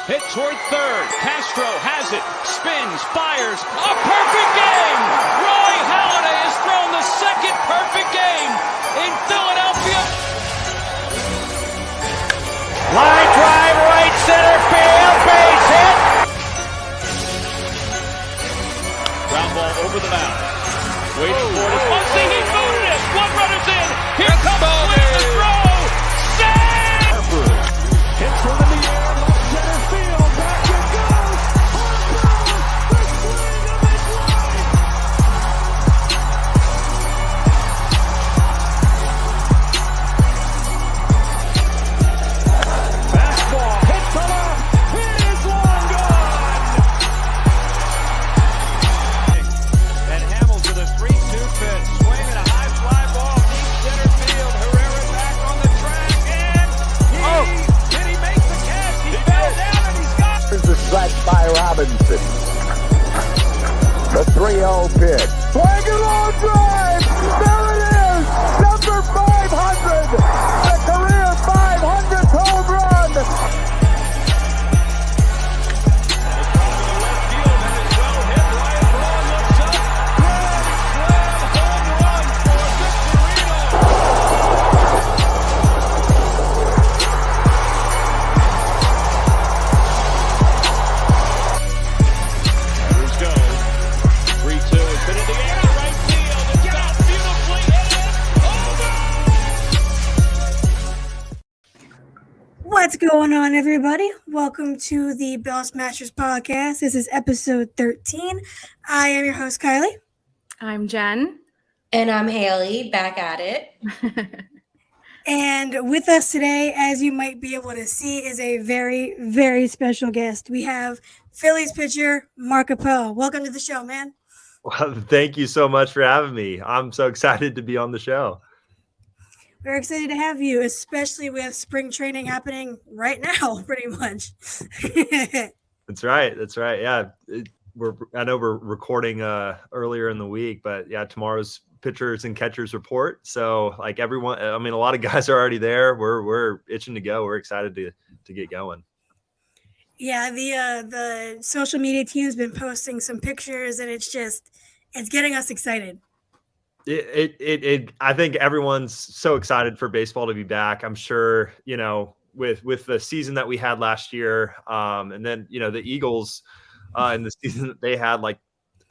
Hit toward third. Castro has it. Spins. Fires. A perfect game. Roy Halladay has thrown the second perfect game in Philadelphia. Line drive, right center field, base hit. Ground ball over the mound. Waiting for it. Muncy, he booted it. One runner's in. Here comes Swift to throw. Save! Harper hits one in the air, left center field. Back it goes. Harper, the swing of his life. Fastball hit to left. It is long gone. And Hamill to the 3-2 pitch. Swing and a high fly ball, deep center field. Herrera back on the track, and did he make the catch? He fell down and he's got. Here's the strike by Robinson. The 3-0 pitch. Swing and long drive. There it is. Number 500. The career 500th home run. What's going on, everybody? Welcome to the Bell Smashers podcast. This is episode 13. I am your host, Kylie. I'm Jen. And I'm Haley, back at it. And with us today, as you might be able to see, is a very, very special guest. We have Phillies pitcher Mark Appel. Welcome to the show, man. Well, thank you so much for having me. I'm so excited to be on the show. We're excited to have you, especially with spring training happening right now, pretty much. That's right. Yeah, I know we're recording earlier in the week, but yeah, tomorrow's pitchers and catchers report. So like everyone, I mean, a lot of guys are already there. We're itching to go. We're excited to get going. Yeah, the social media team's been posting some pictures, and it's getting us excited. I think everyone's so excited for baseball to be back. I'm sure, with the season that we had last year, and then, the Eagles in the season that they had, like,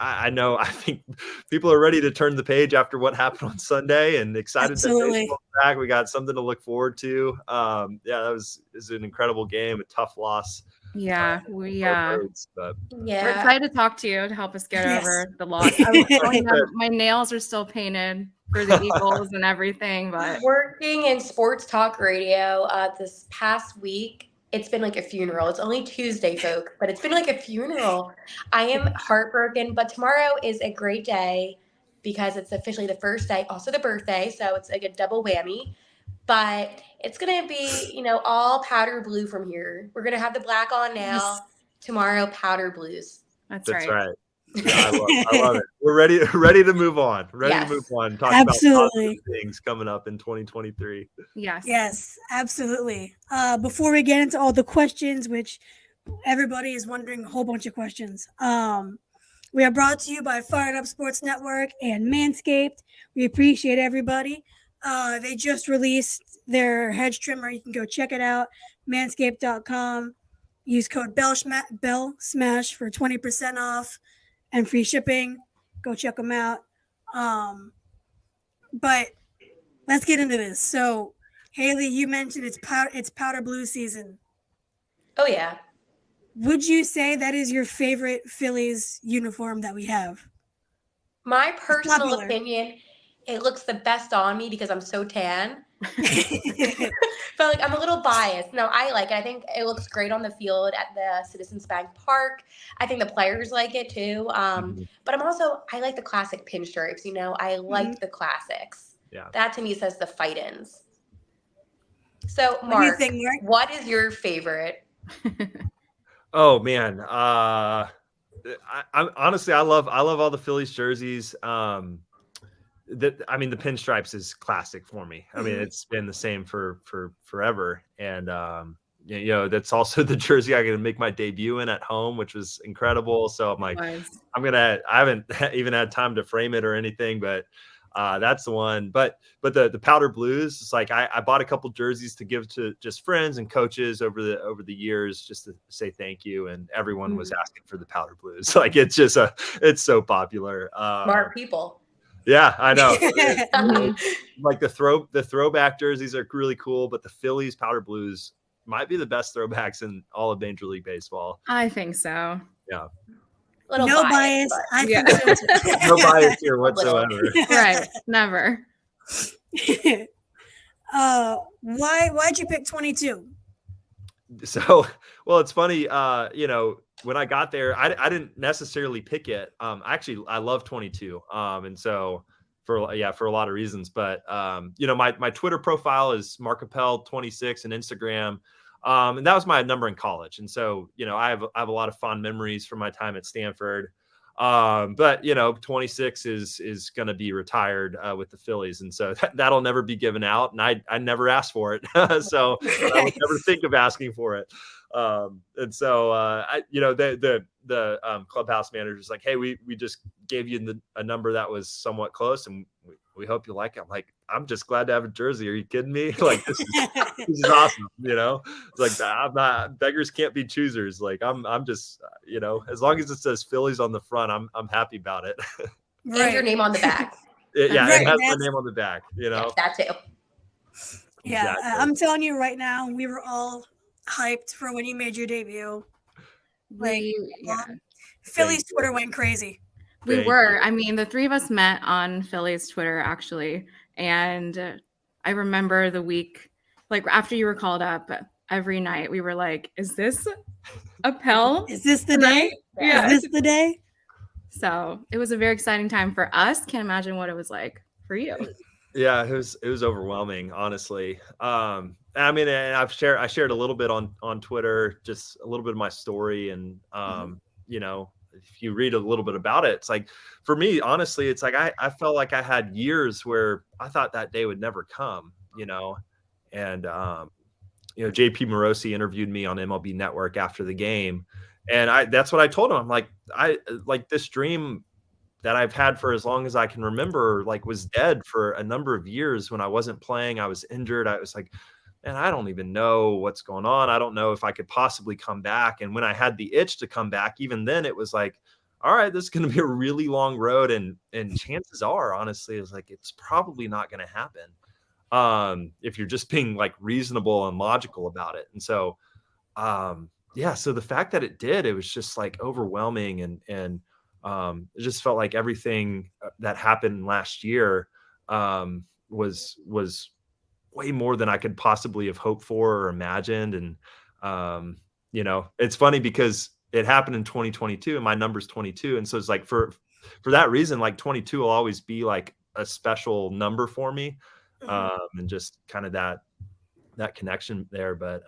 I think people are ready to turn the page after what happened on Sunday and excited that baseball's back. We got something to look forward to. That was an incredible game, a tough loss. Yeah, we're Yeah. excited to talk to you to help us get over the loss. My nails are still painted for the Eagles and everything, but Working in sports talk radio this past week, it's been like a funeral. It's only Tuesday, folks, but it's been like a funeral. I am heartbroken, but tomorrow is a great day because it's officially the first day, also the birthday, so it's like a double whammy. But it's going to be, all powder blue from here. We're going to have the black on now. Yes. Tomorrow, powder blues. that's That's right. right. Yeah, I love it. We're ready to move on. Yes. Talk Absolutely. about positive things coming up in 2023. Yes. Absolutely. Before we get into all the questions, which everybody is wondering, a whole bunch of questions. We are brought to you by Fired Up Sports Network and Manscaped. We appreciate everybody. They just released their hedge trimmer. You can go check it out. Manscaped.com. Use code BELLSMASH for 20% off and free shipping. Go check them out. But let's get into this. So, Haley, you mentioned it's powder blue season. Oh, yeah. Would you say that is your favorite Phillies uniform that we have? My personal popular. opinion, it looks the best on me because I'm so tan. But I'm a little biased. No, I like it. I think it looks great on the field at the Citizens Bank Park. I think the players like it too. But I like the classic pinstripes. I like the classics. Yeah. That to me says the fight-ins. So, What do you Mark, think, Mark? what is your favorite? Oh man. I honestly, I love all the Phillies jerseys. The pinstripes is classic for me. I mean, it's been the same for forever. And you know, that's also the jersey I'm going to make my debut in at home, which was incredible. So I'm like, I haven't even had time to frame it or anything, but that's the one. But the powder blues, it's like I bought a couple jerseys to give to just friends and coaches over the years, just to say thank you. And everyone was asking for the powder blues. Like it's so popular. Smart people. Yeah, I know. Like the throwback jerseys are really cool, but the Phillies powder blues might be the best throwbacks in all of Major League Baseball. I think so. Yeah. No bias. I think so too. No bias here whatsoever. Right. Never. Why'd you pick 22? So, well, it's funny. You know, when I got there, I didn't necessarily pick it. Actually, I love 22. And so for a lot of reasons, but you know, my Twitter profile is Mark Appel 26 and Instagram. And that was my number in college. And so, you know, I have a lot of fond memories from my time at Stanford. But you know, 26 is going to be retired with the Phillies. And so that'll never be given out. And I never asked for it. So I would never think of asking for it. And so, you know, the clubhouse manager is like, hey, we just gave you a number that was somewhat close, and we hope you like it. I'm like, I'm just glad to have a jersey. Are you kidding me? Like, this is awesome. You know, it's like, I'm not, beggars can't be choosers. Like I'm just, you know, as long as it says Phillies on the front, I'm happy about it. And your name on the back. It has my name on the back, you know. Yeah, that too. Yeah, Exactly. I'm telling you right now, we were all hyped for when you made your debut. Like, Phillies Twitter went crazy. We were. I mean, the three of us met on Phillies Twitter, actually. And I remember the week, like after you were called up, every night we were like, is this Appel? Is this the day? Yeah. Is this the day? So it was a very exciting time for us. Can't imagine what it was like for you. Yeah, it was overwhelming, honestly. I mean, and I shared a little bit on Twitter, just a little bit of my story, and you know, if you read a little bit about it, it's like, for me, honestly, it's like I felt like I had years where I thought that day would never come, you know, and you know, JP Morosi interviewed me on MLB Network after the game, and that's what I told him. I'm like, I like this dream that I've had for as long as I can remember, like, was dead for a number of years. When I wasn't playing, I was injured. I was like, man, I don't even know what's going on. I don't know if I could possibly come back. And when I had the itch to come back, even then it was like, all right, this is going to be a really long road. And chances are, honestly, it's like, it's probably not going to happen. If you're just being like reasonable and logical about it. And so, yeah, so the fact that it did, it was just like overwhelming. And it just felt like everything that happened last year was way more than I could possibly have hoped for or imagined. And, you know, it's funny because it happened in 2022 and my number's 22. And so it's like, for that reason, like 22 will always be like a special number for me. And just kind of that connection there. But,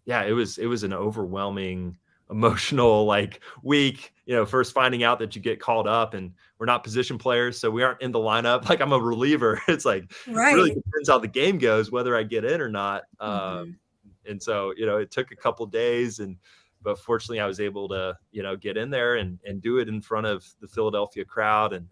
yeah, it was an overwhelming, emotional like week, you know, first finding out that you get called up and we're not position players, so we aren't in the lineup. Like, I'm a reliever. It's like, It really depends how the game goes, whether I get in or not. And so, you know, it took a couple days, but fortunately I was able to, you know, get in there and do it in front of the Philadelphia crowd. And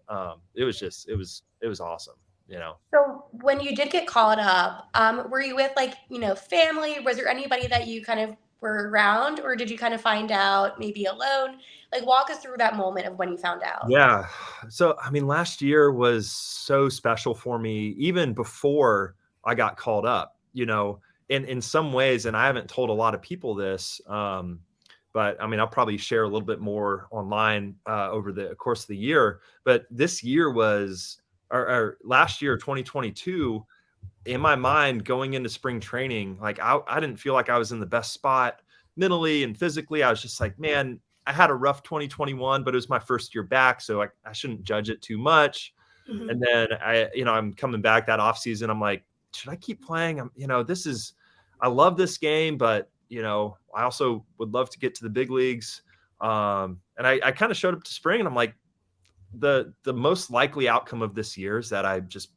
it was awesome, you know. So when you did get called up, were you with, like, you know, family? Was there anybody that you kind of were around, or did you kind of find out maybe alone? Like, walk us through that moment of when you found out. Yeah. So, I mean, last year was so special for me, even before I got called up, you know, in some ways, and I haven't told a lot of people this, but I mean, I'll probably share a little bit more online over the course of the year. But this year was, or last year, 2022, in my mind, going into spring training, like I didn't feel like I was in the best spot mentally and physically. I was just like, man, I had a rough 2021, but it was my first year back, so I shouldn't judge it too much. And then I'm coming back that off season. I'm like, should I keep playing? I love this game, but you know, I also would love to get to the big leagues. And I kind of showed up to spring, and I'm like, the most likely outcome of this year is that I just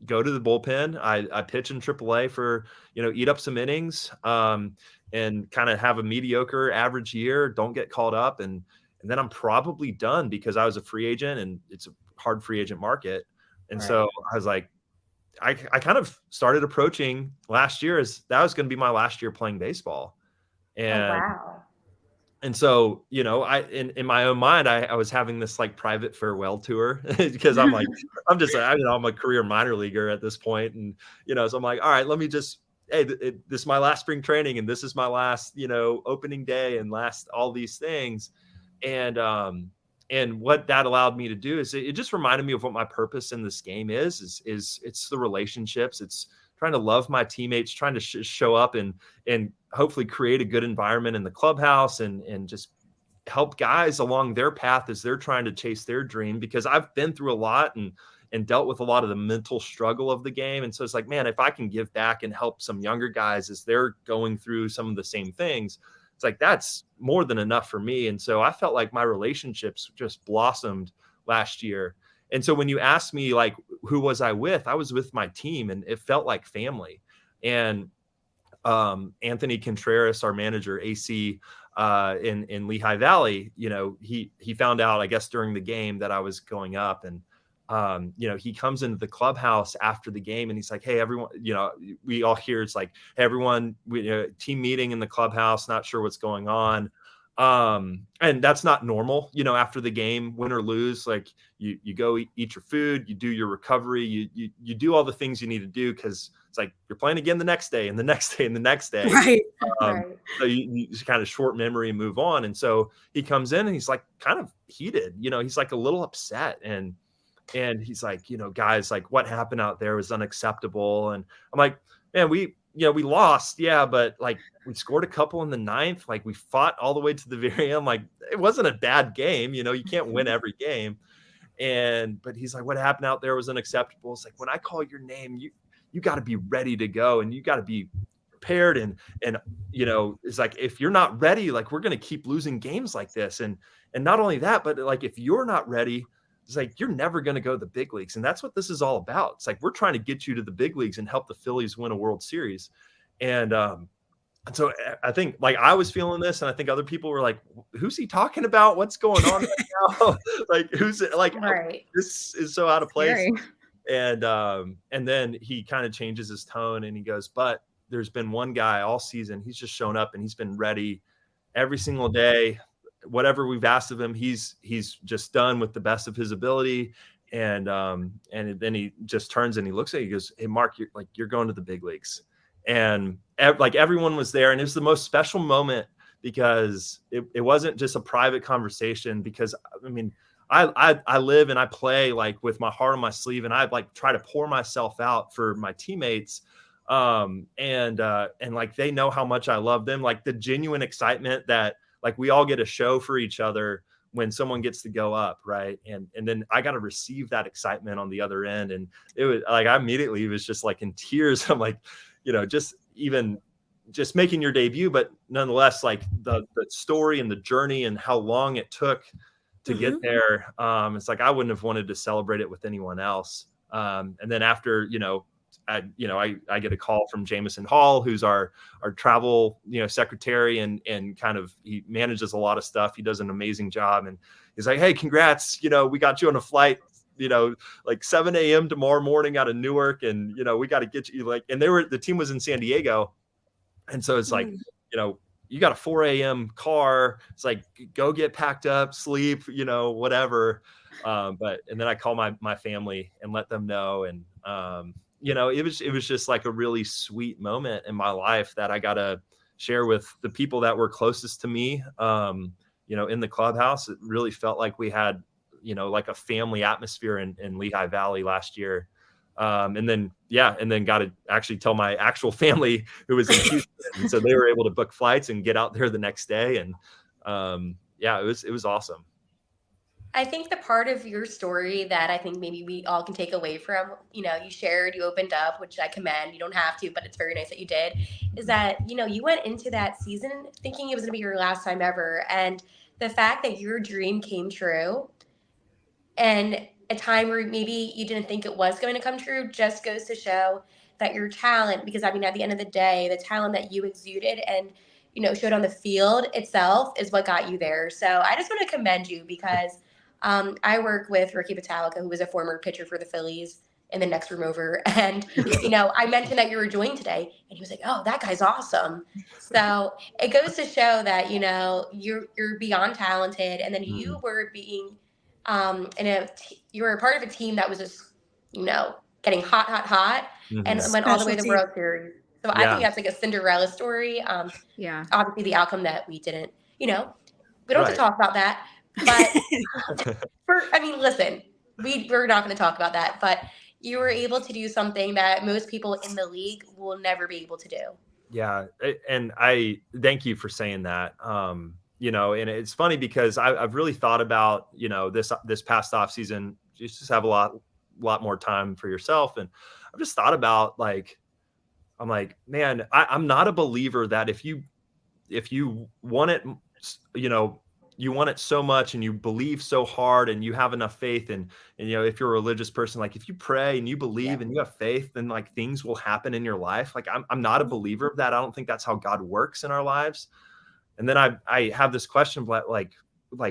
go to the bullpen. I pitch in AAA for, eat up some innings, and kind of have a mediocre average year, don't get called up. And then I'm probably done because I was a free agent and it's a hard free agent market. And so I was like, I kind of started approaching last year as that was going to be my last year playing baseball. And wow. and so, in my own mind, I was having this like private farewell tour because I'm like, I'm a career minor leaguer at this point. And, so I'm like, all right, let me just, hey, this is my last spring training and this is my last, opening day and last all these things. And what that allowed me to do is it just reminded me of what my purpose in this game is it's the relationships. It's trying to love my teammates, trying to show up and hopefully create a good environment in the clubhouse and just help guys along their path as they're trying to chase their dream, because I've been through a lot and dealt with a lot of the mental struggle of the game. And so it's like, man, if I can give back and help some younger guys as they're going through some of the same things, it's like, that's more than enough for me. And so I felt like my relationships just blossomed last year. And so when you asked me, like, who was I was with my team, and it felt like family. And Anthony Contreras, our manager, AC, in Lehigh Valley, he found out, I guess, during the game that I was going up. And, he comes into the clubhouse after the game and he's like, hey, everyone, we all hear, it's like, hey, everyone, team meeting in the clubhouse, not sure what's going on. And that's not normal, after the game, win or lose, like you go eat your food, you do your recovery, you do all the things you need to do. Cause it's like, you're playing again the next day and the next day and the next day. Right. So you just kind of short memory and move on. And so he comes in and he's like kind of heated, he's like a little upset and he's like, guys, like what happened out there was unacceptable. And I'm like, man, we lost. Yeah. But like we scored a couple in the ninth. Like we fought all the way to the very end. Like it wasn't a bad game. You can't win every game. But he's like, what happened out there was unacceptable. It's like, when I call your name, you got to be ready to go and you got to be prepared. And it's like, if you're not ready, like we're going to keep losing games like this. And not only that, but like, if you're not ready, it's like, you're never going to go to the big leagues. And that's what this is all about. It's like, we're trying to get you to the big leagues and help the Phillies win a World Series. And so I think like I was feeling this, and I think other people were like, who's he talking about? What's going on right now? Like, who's it? Like, Right. this is so out of place. Scary. And then he kind of changes his tone and he goes, but there's been one guy all season. He's just shown up and he's been ready every single day. Whatever we've asked of him, he's just done with the best of his ability. And then he just turns and he looks at you, he goes, hey, Mark, you're going to the big leagues. And like everyone was there. And it was the most special moment because it wasn't just a private conversation, because I mean, I live and I play like with my heart on my sleeve, and I like try to pour myself out for my teammates. And like, they know how much I love them, like the genuine excitement that like we all get a show for each other when someone gets to go up. Right. And then I got to receive that excitement on the other end. And it was like, I immediately was just like in tears. I'm like, just making your debut, but nonetheless, like the story and the journey and how long it took to get there. It's like, I wouldn't have wanted to celebrate it with anyone else. And then after, I get a call from Jameson Hall, who's our travel, secretary, and kind of, he manages a lot of stuff. He does an amazing job. And he's like, hey, congrats. We got you on a flight, like 7 a.m. tomorrow morning out of Newark. And, we got to get you and the team was in San Diego. And so it's like, you got a 4 a.m. car. It's like, go get packed up, sleep, whatever. And then I call my family and let them know. And, it was just like a really sweet moment in my life that I got to share with the people that were closest to me, in the clubhouse. It really felt like we had, like a family atmosphere in Lehigh Valley last year. And then got to actually tell my actual family who was in Houston. And so they were able to book flights and get out there the next day. And it was awesome. I think the part of your story that I think maybe we all can take away from, you shared, you opened up, which I commend. You don't have to, but it's very nice that you did, is that, you went into that season thinking it was going to be your last time ever. And the fact that your dream came true, and a time where maybe you didn't think it was going to come true just goes to show that your talent, because I mean, at the end of the day, the talent that you exuded and, showed on the field itself is what got you there. So I just want to commend you because I work with Ricky Vitalica, who was a former pitcher for the Phillies in the next room over. And, I mentioned that you were joined today and he was like, oh, that guy's awesome. So it goes to show that, you're beyond talented. And then you were being you were a part of a team that was just, getting hot and went all the way to the World Series. So I think that's like a Cinderella story. Yeah. Obviously the outcome that we didn't, we don't have to talk about that. But listen, we're not going to talk about that, but you were able to do something that most people in the league will never be able to do. Yeah. And I thank you for saying that. And it's funny because I've really thought about, this past off season, you just have a lot more time for yourself. And I've just thought about I'm like, man, I'm not a believer that if you want it, you want it so much and you believe so hard and you have enough faith and if you're a religious person, if you pray and you believe and you have faith, then things will happen in your life. I'm not a believer of that. I don't think that's how God works in our lives. And then I have this question, but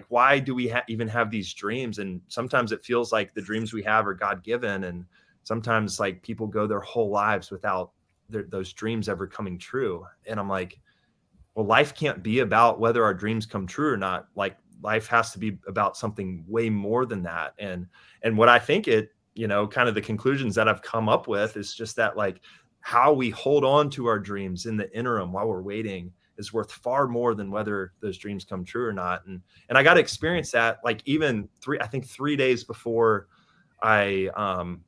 why do we even have these dreams? And sometimes it feels like the dreams we have are God given. And sometimes people go their whole lives without those dreams ever coming true. And I'm like, well, life can't be about whether our dreams come true or not. Life has to be about something way more than that. And what I think kind of the conclusions that I've come up with is just that how we hold on to our dreams in the interim while we're waiting is worth far more than whether those dreams come true or not. And I got to experience that even 3 days before I found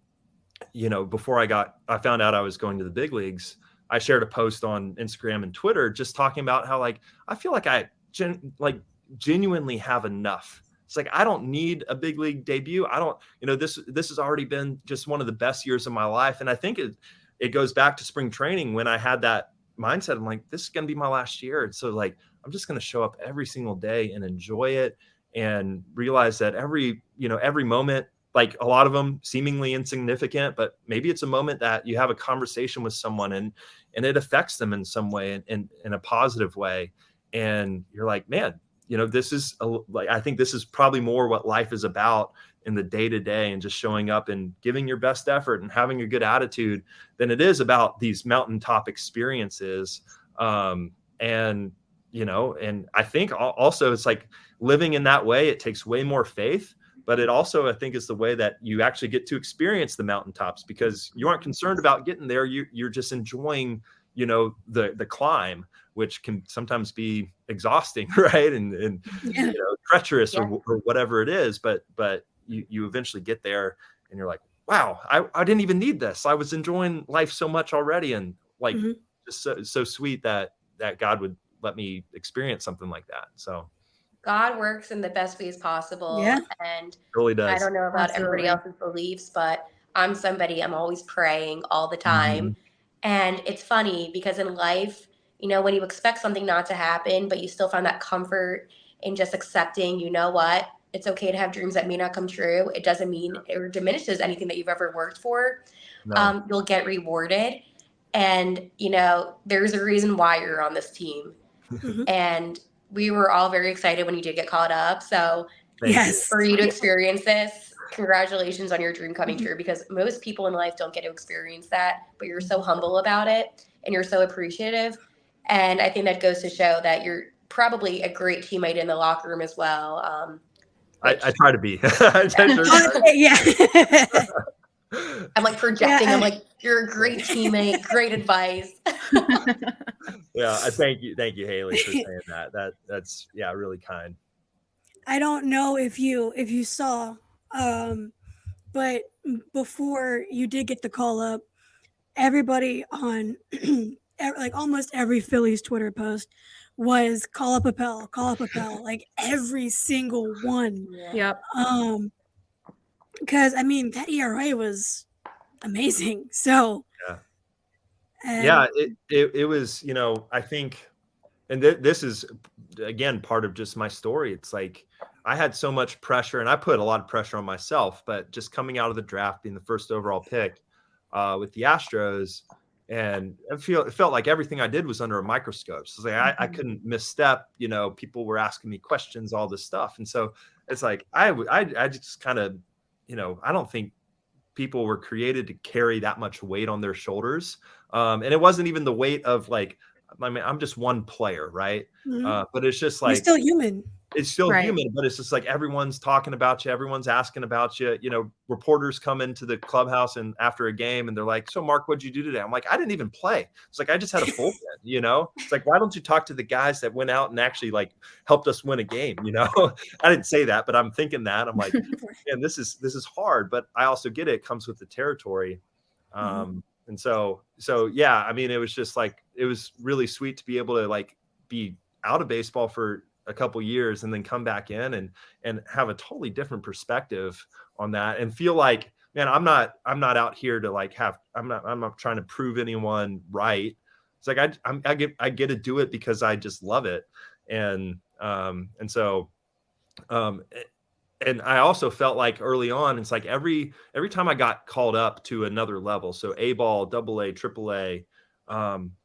out I was going to the big leagues. I shared a post on Instagram and Twitter just talking about how I feel like I genuinely have enough. It's I don't need a big league debut. I don't, this has already been just one of the best years of my life. And I think it goes back to spring training when I had that mindset. I'm like, this is going to be my last year. And so I'm just going to show up every single day and enjoy it and realize that every moment, a lot of them seemingly insignificant, but maybe it's a moment that you have a conversation with someone and it affects them in some way in a positive way. And you're like, man, this is I think this is probably more what life is about in the day to day and just showing up and giving your best effort and having a good attitude than it is about these mountaintop experiences. And I think also it's living in that way, it takes way more faith. But it also, I think, is the way that you actually get to experience the mountaintops because you aren't concerned about getting there. You're just enjoying, the climb, which can sometimes be exhausting, right? And treacherous or whatever it is. But you eventually get there and you're like, wow, I didn't even need this. I was enjoying life so much already. And just so sweet that God would let me experience something like that. So. God works in the best ways possible. Yeah. And really does. I don't know about everybody else's beliefs, but I'm always praying all the time. And it's funny because in life, when you expect something not to happen, but you still find that comfort in just accepting, what, it's okay to have dreams that may not come true. It doesn't mean it diminishes anything that you've ever worked for. No. You'll get rewarded. And, there's a reason why you're on this team. And we were all very excited when you did get caught up. So for you to experience this, congratulations on your dream coming true because most people in life don't get to experience that, but you're so humble about it and you're so appreciative. And I think that goes to show that you're probably a great teammate in the locker room as well. I try to be. I'm projecting. Yeah. I'm you're a great teammate, great advice. Yeah, thank you, Haley, for saying that. That's really kind. I don't know if you saw, but before you did get the call up, everybody on almost every Phillies Twitter post was call up Appel, every single one. Yep. Because that ERA was amazing. So it was, I think and this is again part of just my story. It's like I had so much pressure, and I put a lot of pressure on myself, but just coming out of the draft, being the first overall pick with the Astros, and it felt like everything I did was under a microscope. So it's like I couldn't misstep. People were asking me questions, all this stuff, and so it's like I just kind of, I don't think people were created to carry that much weight on their shoulders, and it wasn't even the weight of like, I mean, I'm just one player, right? But it's just like you're still human. It's still Right. human, but it's just like everyone's talking about you, everyone's asking about you. Reporters come into the clubhouse and after a game, and they're like, "So, Mark, what'd you do today?" I'm like, "I didn't even play." It's like I just had a bullpen. It's like, why don't you talk to the guys that went out and actually like helped us win a game? I didn't say that, but I'm thinking that. I'm like, man, this is hard, but I also get it comes with the territory. And so yeah, I mean, it was just like, it was really sweet to be able to like be out of baseball for a couple years and then come back in and have a totally different perspective on that and feel like, man, I'm not out here to like I'm not trying to prove anyone right. It's like I get to do it because I just love it. And I also felt like early on, it's like every time I got called up to another level, so A-ball, AA, AAA,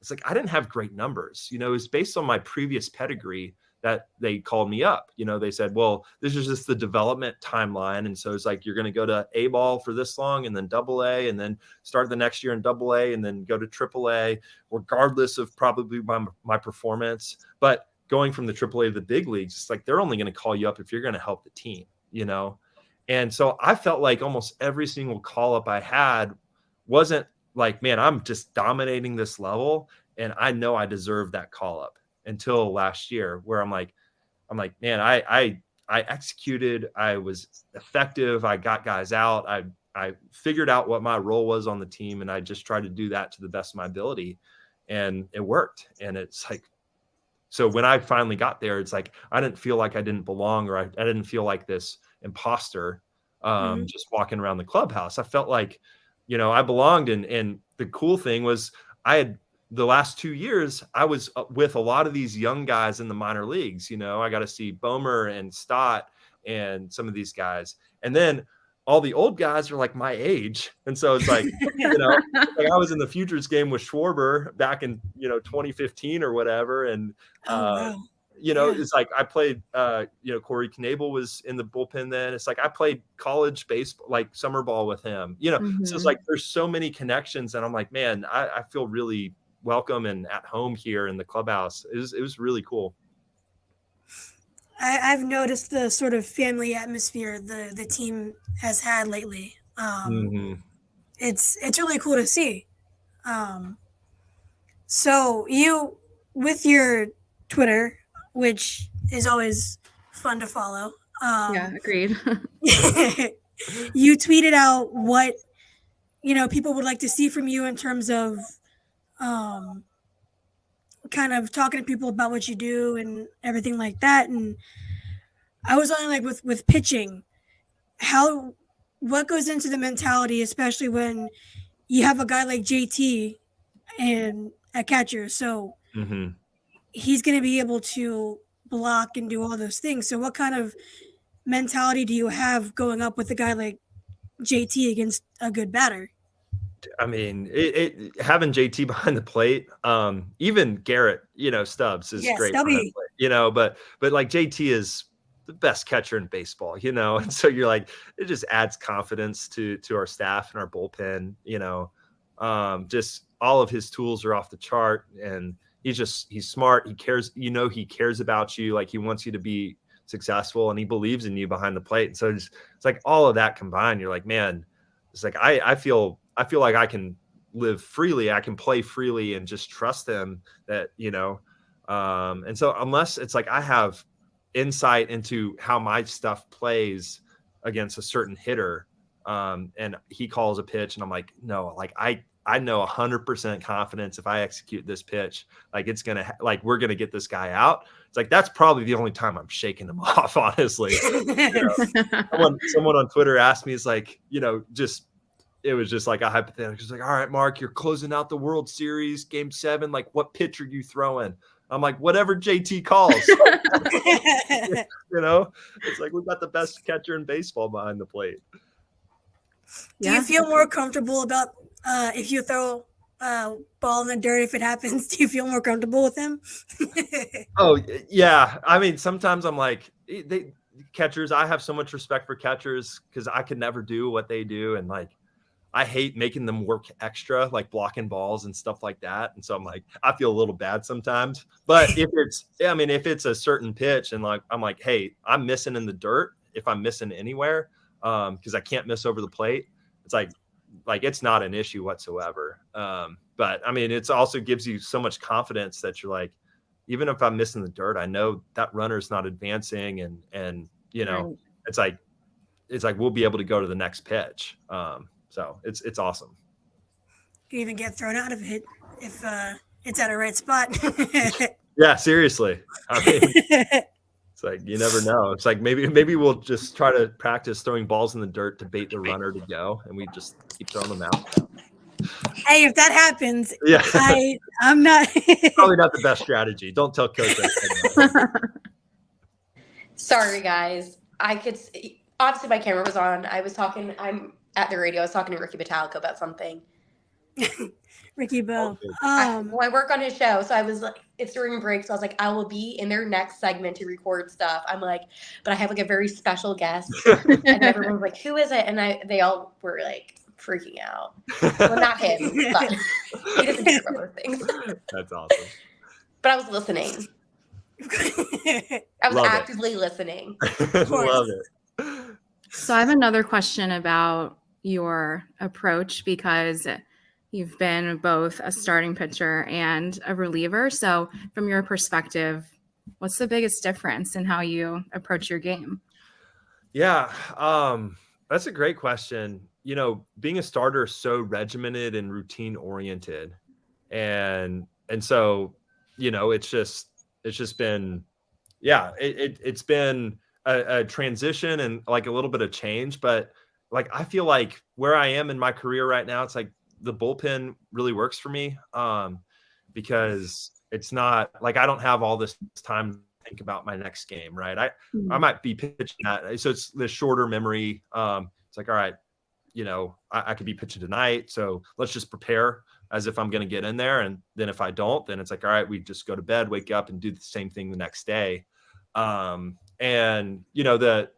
it's like I didn't have great numbers. It was based on my previous pedigree that they called me up. They said, well, this is just the development timeline. And so it's like, you're going to go to A-ball for this long and then AA and then start the next year in AA and then go to AAA, regardless of probably my performance. But going from the AAA to the big leagues, it's like, they're only going to call you up if you're going to help the team, And so I felt like almost every single call up I had wasn't like, man, I'm just dominating this level and I know I deserve that call up, until last year where I'm like, man, I executed, I was effective. I got guys out. I figured out what my role was on the team. And I just tried to do that to the best of my ability, and it worked. And it's like, so when I finally got there, it's like, I didn't feel like I didn't belong, or I didn't feel like this imposter just walking around the clubhouse. I felt like, I belonged. And the cool thing was the last 2 years, I was with a lot of these young guys in the minor leagues. I got to see Bomer and Stott and some of these guys. And then all the old guys are like my age. And so it's like, like I was in the Futures game with Schwarber back in, 2015 or whatever. And, it's like I played, Corey Knebel was in the bullpen then. It's like I played college baseball, like summer ball with him, So it's like there's so many connections. And I'm like, man, I feel really welcome and at home here in the clubhouse. It was really cool. I've noticed the sort of family atmosphere the team has had lately. It's really cool to see. So you, with your Twitter, which is always fun to follow. Yeah, agreed. You tweeted out what people would like to see from you in terms of kind of talking to people about what you do and everything like that. And I was only like with pitching, what goes into the mentality, especially when you have a guy like JT and a catcher. So he's going to be able to block and do all those things. So what kind of mentality do you have going up with a guy like JT against a good batter? I mean, having JT behind the plate, even Garrett, Stubbs is great. Plate, but like JT is the best catcher in baseball, and so you're like, it just adds confidence to our staff and our bullpen, just all of his tools are off the chart, and he's smart. He cares, he cares about you. Like he wants you to be successful, and he believes in you behind the plate. And so it's like all of that combined, you're like, man, it's like, I feel like I can live freely. I can play freely and just trust him that, and so unless it's like I have insight into how my stuff plays against a certain hitter, and he calls a pitch and I'm like, no, like I know 100% confidence if I execute this pitch, like it's going to, like, we're going to get this guy out. It's like, that's probably the only time I'm shaking him off, honestly. Someone on Twitter asked me, it's like, just it was just like a hypothetical. It's like, all right, Mark, you're closing out the World Series, Game 7. Like, what pitch are you throwing? I'm like, whatever JT calls. You know, it's like we've got the best catcher in baseball behind the plate. Do you feel more comfortable about if you throw ball in the dirt, if it happens, do you feel more comfortable with him? Oh, yeah. I mean, sometimes I'm like, catchers, I have so much respect for catchers because I could never do what they do. And like, I hate making them work extra, like blocking balls and stuff like that. And so I'm like, I feel a little bad sometimes. But if it's a certain pitch and like, I'm like, hey, I'm missing in the dirt. If I'm missing anywhere, because I can't miss over the plate, it's like it's not an issue whatsoever. But I mean, it's also gives you so much confidence that you're like, even if I'm missing the dirt, I know that runner's not advancing, and you know, right. it's like we'll be able to go to the next pitch. So it's awesome. You even get thrown out of it if it's at a right spot. Yeah, seriously. I mean, it's like you never know. It's like maybe we'll just try to practice throwing balls in the dirt to bait the runner to go, and we just keep throwing them out. Hey, if that happens, yeah, I'm not probably not the best strategy. Don't tell coach that. Sorry, guys. I could obviously my camera was on. I'm at the radio. I was talking to Ricky Batalico about something. Ricky Bell. I work on his show, so I was like, it's during break, so I was like, I will be in their next segment to record stuff. I'm like, but I have like a very special guest, and everyone was like, who is it? And they all were like freaking out. Well, not him, but he doesn't care about those things. That's awesome. But I was listening. I was actively listening. Love it. So I have another question about your approach because you've been both a starting pitcher and a reliever. So from your perspective, what's the biggest difference in how you approach your game? Yeah, that's a great question. You know, being a starter is so regimented and routine oriented. And so, you know, it's just been, it's been a transition and like a little bit of change, but like, I feel like where I am in my career right now, it's like the bullpen really works for me. Because it's not like, I don't have all this time to think about my next game. Right. I might be pitching that. So it's the shorter memory. It's like, all right, you know, I could be pitching tonight. So let's just prepare as if I'm going to get in there. And then if I don't, then it's like, all right, we just go to bed, wake up and do the same thing the next day. And you know,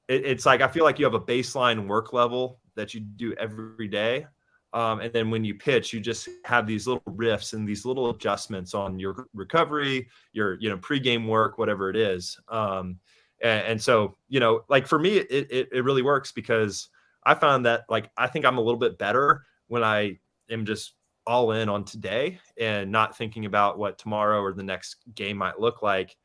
it's like, I feel like you have a baseline work level that you do every day. And then when you pitch, you just have these little riffs and these little adjustments on your recovery, your, you know, pregame work, whatever it is. And so, you know, like for me, it really works because I found that like, I think I'm a little bit better when I am just all in on today and not thinking about what tomorrow or the next game might look like.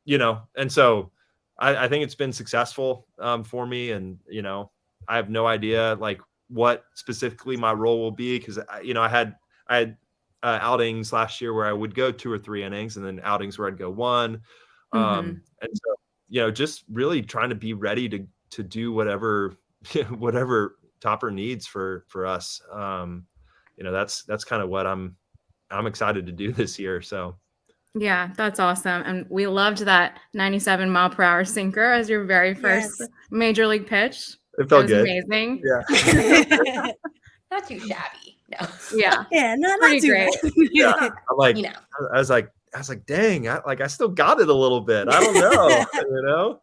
You know, and so I think it's been successful for me. And, you know, I have no idea like what specifically my role will be because, you know, I had outings last year where I would go 2 or 3 innings and then outings where I'd go 1. And so, you know, just really trying to be ready to do whatever Topper needs for us. You know, that's kind of what I'm excited to do this year. So. Yeah, that's awesome. And we loved that 97-mile-per-hour sinker as your very first major league pitch. It felt good. Amazing. Yeah. Not too shabby. No. Yeah. Yeah, not pretty too great. Yeah. I'm like, you know. I was like, dang, I still got it a little bit. I don't know, you know.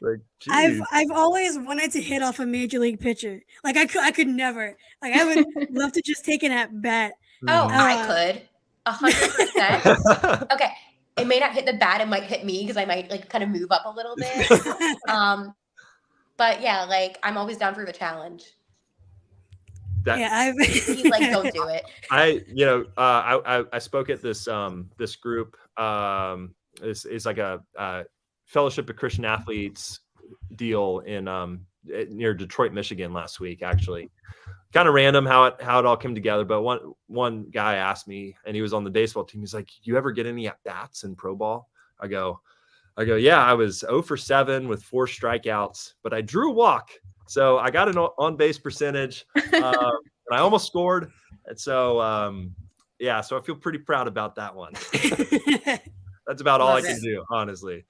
Like, geez. I've always wanted to hit off a major league pitcher. Like I could never. Like I would love to just take an at bat. Oh, I could. 100%. Okay. It may not hit the bat. It might hit me because I might like kind of move up a little bit. But yeah, like I'm always down for the challenge. He's like, don't do it. I spoke at this group. It's like a Fellowship of Christian Athletes deal in near Detroit, Michigan last week, actually. Kind of random how it all came together, but one guy asked me, and he was on the baseball team. He's like, "You ever get any at bats in pro ball?" I go, yeah, I was 0 for 7 with 4 strikeouts, but I drew a walk. So I got an on base percentage, and I almost scored. And so, yeah, so I feel pretty proud about that one. That's about all I can do, honestly.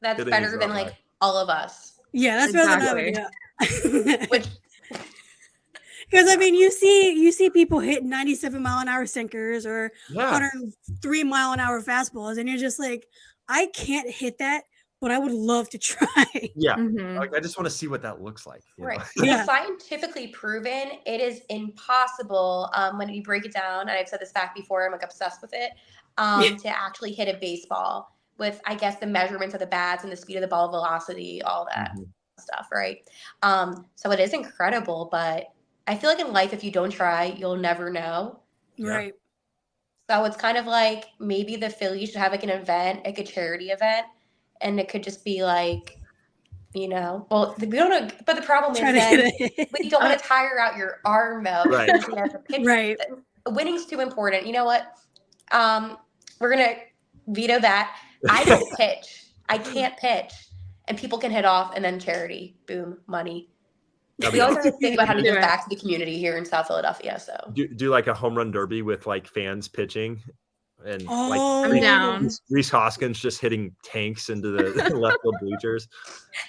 That's Hitting better these than out like back. all of us. Yeah, that's better than I would do. Which Because I mean, you see people hit 97-mile-an-hour sinkers or Yeah. 103-mile-an-hour fastballs, and you're just like, I can't hit that, but I would love to try. Yeah. Mhm. Like, I just want to see what that looks like. you know? right. Yeah. Scientifically proven, it is impossible when you break it down, and I've said this fact before, I'm like obsessed with it, to actually hit a baseball with, I guess, the measurements of the bats and the speed of the ball velocity, all that stuff, right? So it is incredible, but I feel like in life, if you don't try, you'll never know. Right. So it's kind of like maybe the Phillies should have like an event, like a charity event, and it could just be like, well, we don't know, but the problem is Try to then hit it. you don't want to tire out your arm though. Right. Because you have to pitch. Right. Winning's too important. You know what? We're gonna veto that. I don't pitch. I can't pitch, and people can hit off, and then charity, boom, money. We also have to think about how to give back to the community here in South Philadelphia. So do like a home run derby with like fans pitching, and Oh, I'm down. Reese Hoskins just hitting tanks into the left field bleachers.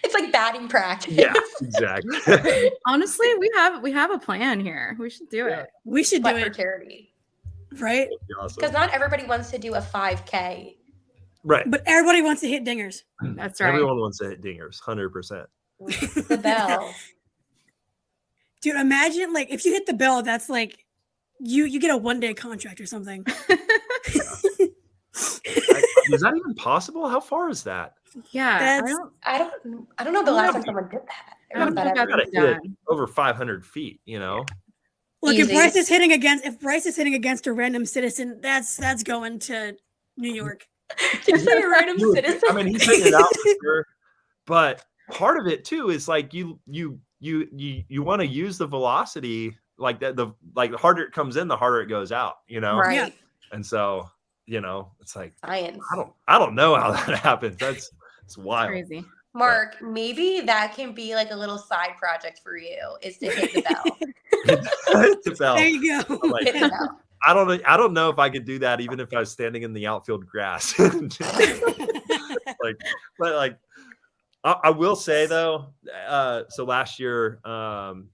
it's like batting practice. Yeah, exactly. Honestly, we have a plan here. We should do it. We should do But for it, charity. right? Awesome. Because not everybody wants to do a 5K. Right. But everybody wants to hit dingers. That's right. Everyone wants to hit dingers, 100%. With the bell. Dude, imagine like if you hit the bell, that's like you get a 1-day contract or something. Is that even possible? How far is that? Yeah. That's- I don't know the last time someone did that. I don't think You I've gotta ever hit done. over 500 feet, you know? Look, if Easy. Bryce is hitting against a random citizen, that's going to New York. Did you say a random Dude, citizen? I mean, he's hitting it out for sure. But part of it too is like you want to use the velocity like that. The harder it comes in, the harder it goes out, you know? Right. Yeah. And so, it's like Science. I don't know how that happens. It's wild. Crazy. Mark, maybe that can be like a little side project for you, is to hit the bell. Hit the bell. There you go. Like, Hit the bell. I don't know if I could do that even if I was standing in the outfield grass. I will say though, so last year, when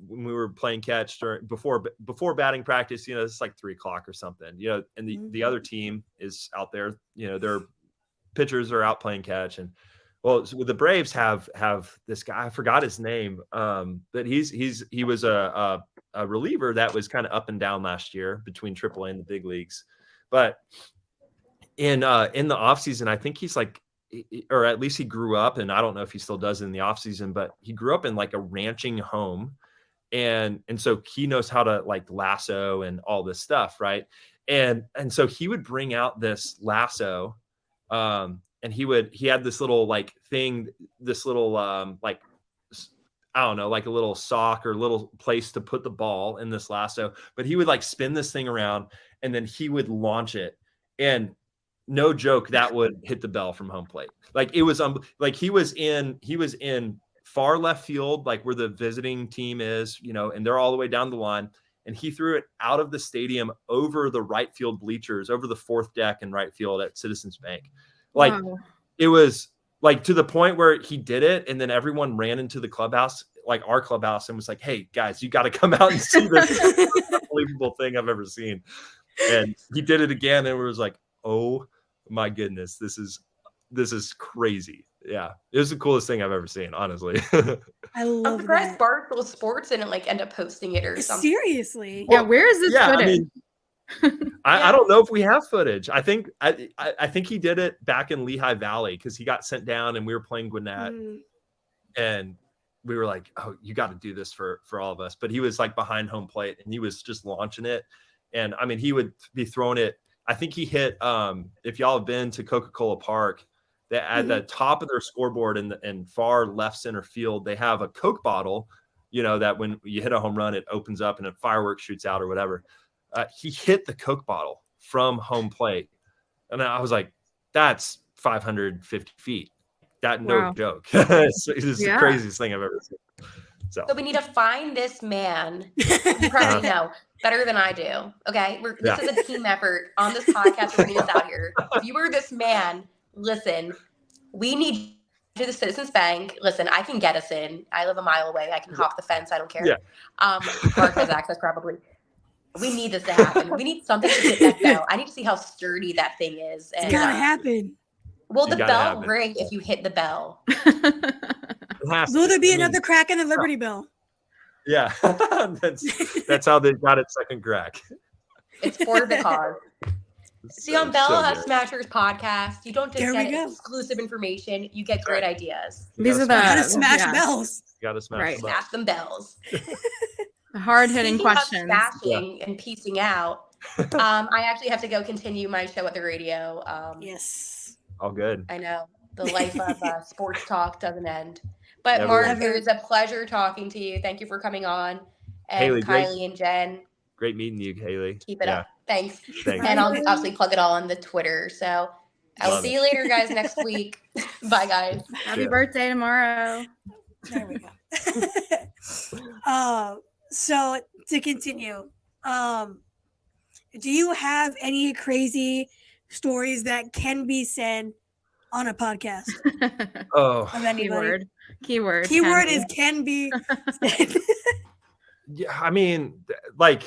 we were playing catch before batting practice, it's like 3:00 or something, and the other team is out there, their pitchers are out playing catch. And well, so the Braves have this guy, I forgot his name, but he was a reliever that was kind of up and down last year between AAA and the big leagues. But in the offseason, I think he's like, or at least he grew up, and I don't know if he still does in the offseason, but he grew up in like a ranching home. And so he knows how to like lasso and all this stuff. Right. And so he would bring out this lasso, and he had this little like thing, this little like, I don't know, like a little sock or little place to put the ball in this lasso, but he would like spin this thing around and then he would launch it. And no joke, that would hit the bell from home plate. Like it was like he was in far left field, like where the visiting team is, and they're all the way down the line. And he threw it out of the stadium over the right field bleachers, over the fourth deck in right field at Citizens Bank. Like It was like to the point where he did it. And then everyone ran into the clubhouse, like our clubhouse, and was like, "Hey guys, you got to come out and see this unbelievable thing I've ever seen." And he did it again. And it was like, "Oh my goodness, this is crazy." Yeah. It was the coolest thing I've ever seen, honestly. I love I'm surprised that. Barstool Sports didn't like end up posting it or something. Seriously. Yeah, where is this footage? I don't know if we have footage. I think he did it back in Lehigh Valley because he got sent down and we were playing Gwinnett, and we were like, "Oh, you got to do this for all of us." But he was like behind home plate and he was just launching it. And I mean, he would be throwing it. I think he hit, if y'all have been to Coca-Cola Park, at the top of their scoreboard in far left center field, they have a Coke bottle, that when you hit a home run, it opens up and a firework shoots out or whatever. He hit the Coke bottle from home plate. And I was like, that's 550 feet. No joke. It's the craziest thing I've ever seen. So we need to find this man. You probably know better than I do. Okay, this is a team effort on this podcast. We're putting this out here. If you were this man, listen, we need to the Citizens Bank. Listen, I can get us in. I live a mile away. I can hop the fence. I don't care. Yeah. Mark has access probably. We need this to happen. We need something to hit that bell. I need to see how sturdy that thing is. And, It's gotta happen. Will the bell ring if you hit the bell? Will there be another crack in the Liberty Bell? Yeah, that's how they got its second crack. It's for the cause. See, on Bella Smashers podcast, you don't just get exclusive information; you get great ideas. These are the gotta smash bells. Gotta smash smash them bells. The hard-hitting questions. Smashing and piecing out. I actually have to go continue my show at the radio. Yes. All good. I know the life of sports talk doesn't end. But Mark, it was a pleasure talking to you. Thank you for coming on, and Haley, Kylie and Jen. Great meeting you, Haley. Keep it up. Thanks. Thanks. And I'll obviously plug it all on the Twitter. So I will see you later, guys, next week. Bye, guys. Happy birthday tomorrow. There we go. So to continue, do you have any crazy stories that can be said on a podcast? Oh, of anybody? Keyword is can be said. Yeah, I mean, like,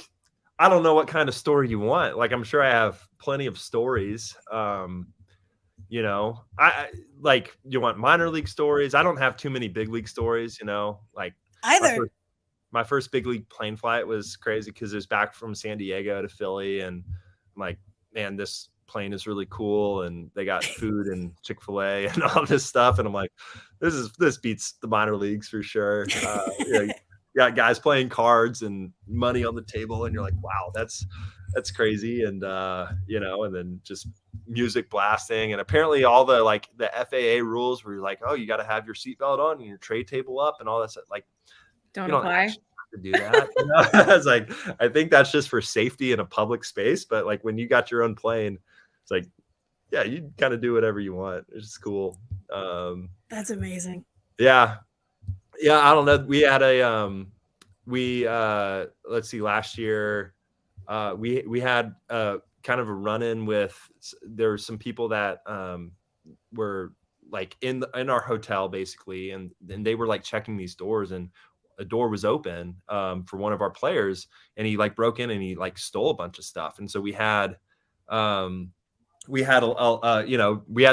I don't know what kind of story you want. Like, I'm sure I have plenty of stories. You know, I like, you want minor league stories? I don't have too many big league stories, you know, like Either. My first big league plane flight was crazy because it was back from San Diego to Philly. And I'm like, man, this plane is really cool. And they got food and Chick-fil-A and all this stuff. And I'm like, this beats the minor leagues for sure. You know, got guys playing cards and money on the table. And you're like, wow, that's crazy. And, you know, and then just music blasting. And apparently all the FAA rules were like, oh, you got to have your seatbelt on and your tray table up and all that stuff. Like, don't apply to do that. You know? I was like, I think that's just for safety in a public space. But like when you got your own plane, it's like, yeah, you kind of do whatever you want. It's just cool. That's amazing. Yeah. Yeah. I don't know. We had let's see, last year, we had kind of a run-in with, there were some people that were like in our hotel basically. And they were like checking these doors, and a door was open for one of our players, and he like broke in and he like stole a bunch of stuff. And so we had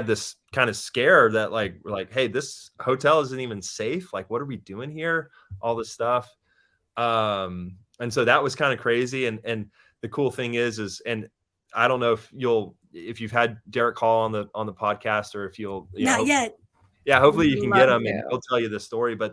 this kind of scare that like, we're like, hey, this hotel isn't even safe. Like, what are we doing here? All this stuff. And so that was kind of crazy. And the cool thing is, and I don't know if you've had Derek Hall on the podcast, or if not yet. Yeah. Hopefully you can get him and he'll tell you the story, but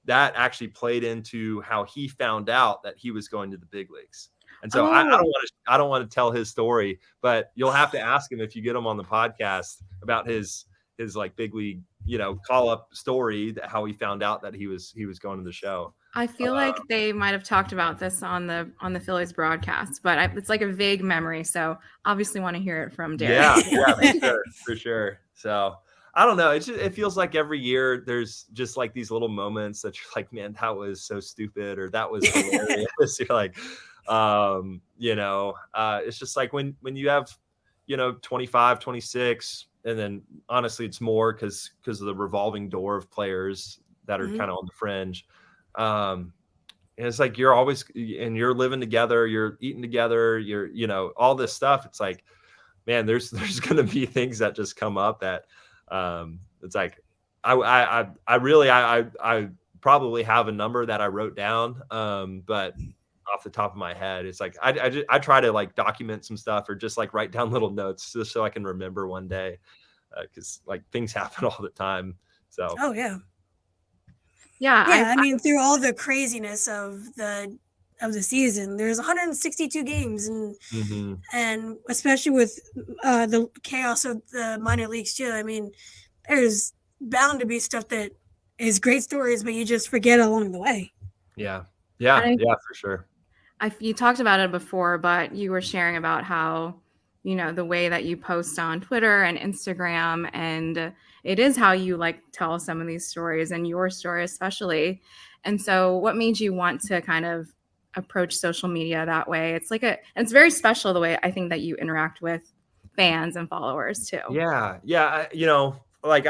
that actually played into how he found out that he was going to the big leagues. And so I don't want to tell his story, but you'll have to ask him if you get him on the podcast about his like big league, you know, call up story, that how he found out that he was going to the show. I feel like they might have talked about this on the Phillies broadcast, but it's like a vague memory. So obviously want to hear it from Derek. Yeah, for sure. So I don't know. It feels like every year there's just like these little moments that you're like, man, that was so stupid, or that was hilarious. You're like, you know, it's just like when you have, you know, 25, 26, and then honestly it's more because of the revolving door of players that are kind of on the fringe. And it's like, you're always, and you're living together, you're eating together, you're, you know, all this stuff. It's like, man, there's going to be things that just come up that, it's like, I probably have a number that I wrote down. But off the top of my head, it's like, I try to like document some stuff, or just like write down little notes just so I can remember one day. Cause like things happen all the time. So, oh yeah. Yeah. I mean, through all the craziness of the season, there's 162 games, and especially with the chaos of the minor leagues too. I mean, there's bound to be stuff that is great stories, but you just forget along the way. Yeah, for sure. You talked about it before, but you were sharing about how, you know, the way that you post on Twitter and Instagram, and it is how you like tell some of these stories, and your story especially. And so what made you want to kind of approach social media that way? It's very special the way I think that you interact with fans and followers too. Yeah. Like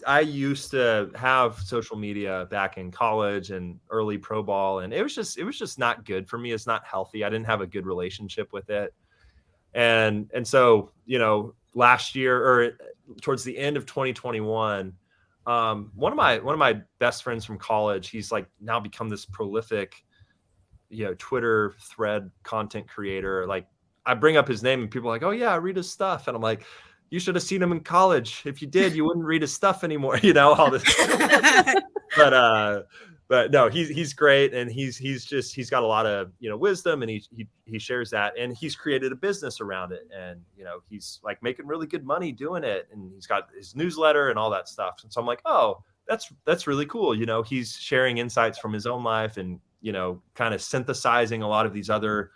I used to have social media back in college and early pro ball, and it was just not good for me. It's not healthy. I didn't have a good relationship with it. And so, last year or towards the end of 2021, one of my best friends from college, he's like now become this prolific, Twitter thread content creator. Like I bring up his name and people are like, oh yeah, I read his stuff. And I'm like, you should have seen him in college. If you did, you wouldn't read his stuff anymore, all this. But no, he's great. And he's got a lot of, wisdom, and he shares that, and he's created a business around it. And, he's like making really good money doing it. And he's got his newsletter and all that stuff. And so I'm like, oh, that's really cool. He's sharing insights from his own life and, kind of synthesizing a lot of these other,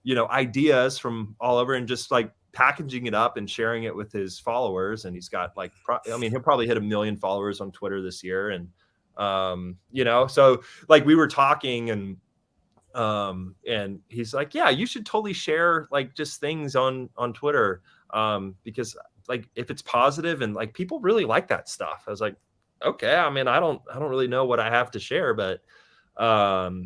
ideas from all over and just like packaging it up and sharing it with his followers. And he's got like, he'll probably hit 1 million followers on Twitter this year. And, so like we were talking and he's like, yeah, you should totally share like just things on Twitter. Because like, if it's positive and like people really like that stuff. I was like, okay. I don't really know what I have to share, but, so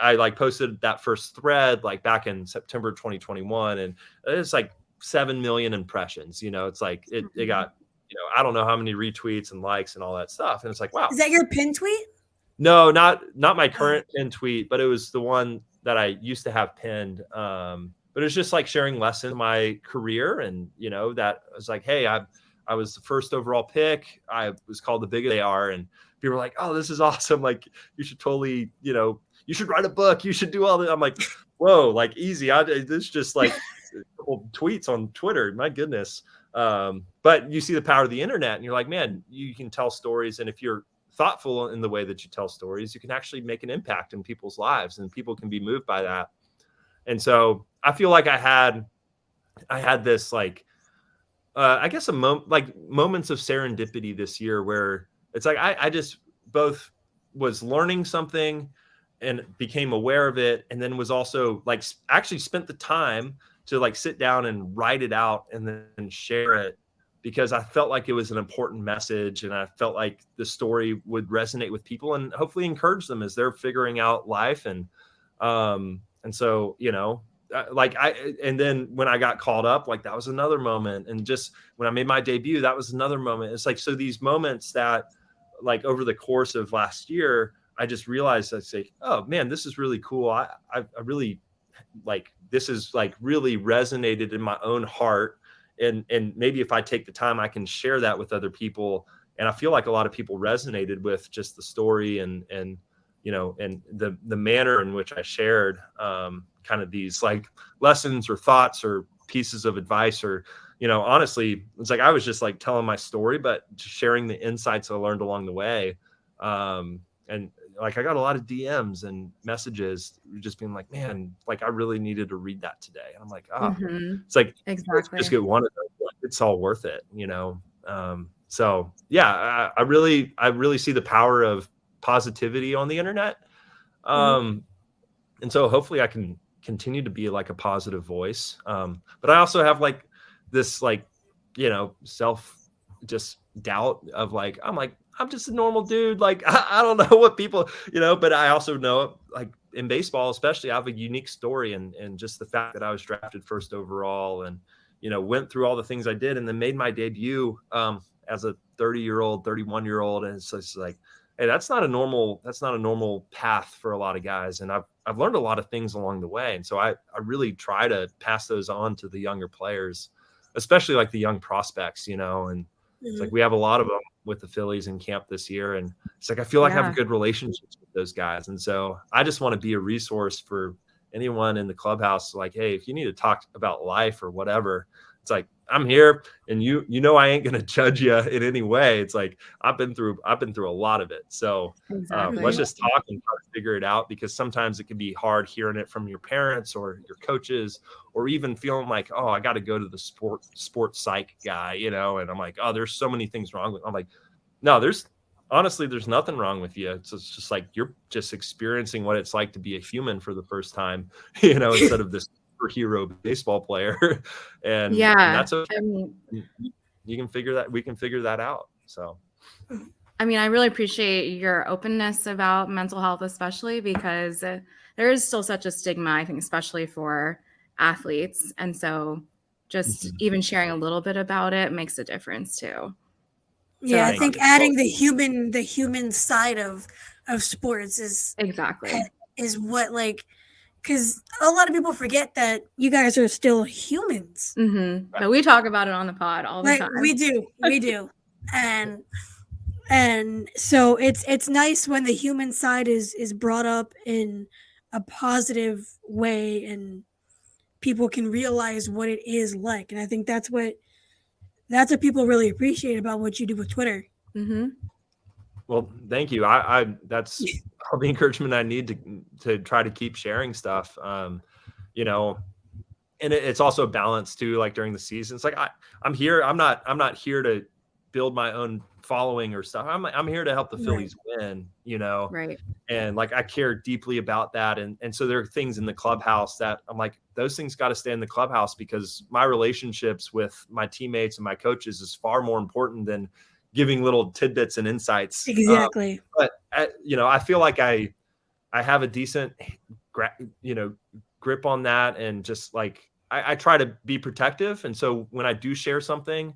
I like posted that first thread like back in September 2021, and it's like 7 million impressions. It's like it got, I don't know how many retweets and likes and all that stuff. And it's like, wow. Is that your pin tweet? No, not my current pin tweet, but it was the one that I used to have pinned. But it's just like sharing lessons in my career, and that was like, hey, I was the first overall pick. I was called the biggest they are, and people were like, oh, this is awesome. Like you should totally, you should write a book. You should do all that. I'm like, whoa, like easy. This is just like a couple tweets on Twitter. My goodness. But you see the power of the internet, and you're like, man, you can tell stories. And if you're thoughtful in the way that you tell stories, you can actually make an impact in people's lives, and people can be moved by that. And so I feel like I had this like, I guess moments of serendipity this year where it's like, I just both was learning something and became aware of it, and then was also like actually spent the time to like sit down and write it out and then share it, because I felt like it was an important message, and I felt like the story would resonate with people and hopefully encourage them as they're figuring out life. And so, and then when I got called up, like that was another moment. And just when I made my debut, that was another moment. It's like, so these moments that like over the course of last year, I just realized I say, oh man, this is really cool. I really like, this is like really resonated in my own heart. And maybe if I take the time, I can share that with other people. And I feel like a lot of people resonated with just the story and the manner in which I shared kind of these like lessons or thoughts or pieces of advice, or, honestly, it's like I was just like telling my story, but sharing the insights I learned along the way. And like I got a lot of DMs and messages just being like, man, like I really needed to read that today. And I'm like, it's like, exactly. Just get one of those. Like, it's all worth it, So yeah, I really see the power of positivity on the internet. And so hopefully I can continue to be like a positive voice. But I also have like this, like, self just doubt of like, I'm just a normal dude. Like, I don't know what people, but I also know, like in baseball, especially, I have a unique story, and just the fact that I was drafted first overall and, went through all the things I did, and then made my debut as a 30-year-old, 31-year-old. And it's just like, hey, that's not a normal path for a lot of guys. And I've learned a lot of things along the way. And so I really try to pass those on to the younger players, especially like the young prospects, and it's like we have a lot of them with the Phillies in camp this year. And it's like, I feel like I have good relationships with those guys. And so I just want to be a resource for anyone in the clubhouse. Like, hey, if you need to talk about life or whatever, it's like, I'm here, and I ain't going to judge you in any way. It's like, I've been through a lot of it. So let's just talk and try to figure it out, because sometimes it can be hard hearing it from your parents or your coaches, or even feeling like, oh, I got to go to the sports psych guy, and I'm like, oh, there's so many things wrong with. I'm like, no, there's honestly, there's nothing wrong with you. It's just like you're just experiencing what it's like to be a human for the first time, instead of this superhero baseball player. and that's okay. I mean, we can figure that out. So I mean, I really appreciate your openness about mental health, especially because there is still such a stigma, I think, especially for athletes. And so just even sharing a little bit about it makes a difference too. Yeah, I think adding the human side of sports is what, like, because a lot of people forget that you guys are still humans. But we talk about it on the pod all the time. We do, and so it's nice when the human side is brought up in a positive way, and people can realize what it is like. And I think that's what people really appreciate about what you do with Twitter. Well, thank you. I that's all the encouragement I need to try to keep sharing stuff. And it's also a balance too. Like during the season, it's like I'm here. I'm not here to build my own following or stuff. I'm here to help the Phillies win. Right. And like I care deeply about that. And so there are things in the clubhouse that I'm like, those things got to stay in the clubhouse, because my relationships with my teammates and my coaches is far more important than giving little tidbits and insights. Exactly. But I feel like I have a decent, grip on that, and just like I try to be protective. And so when I do share something,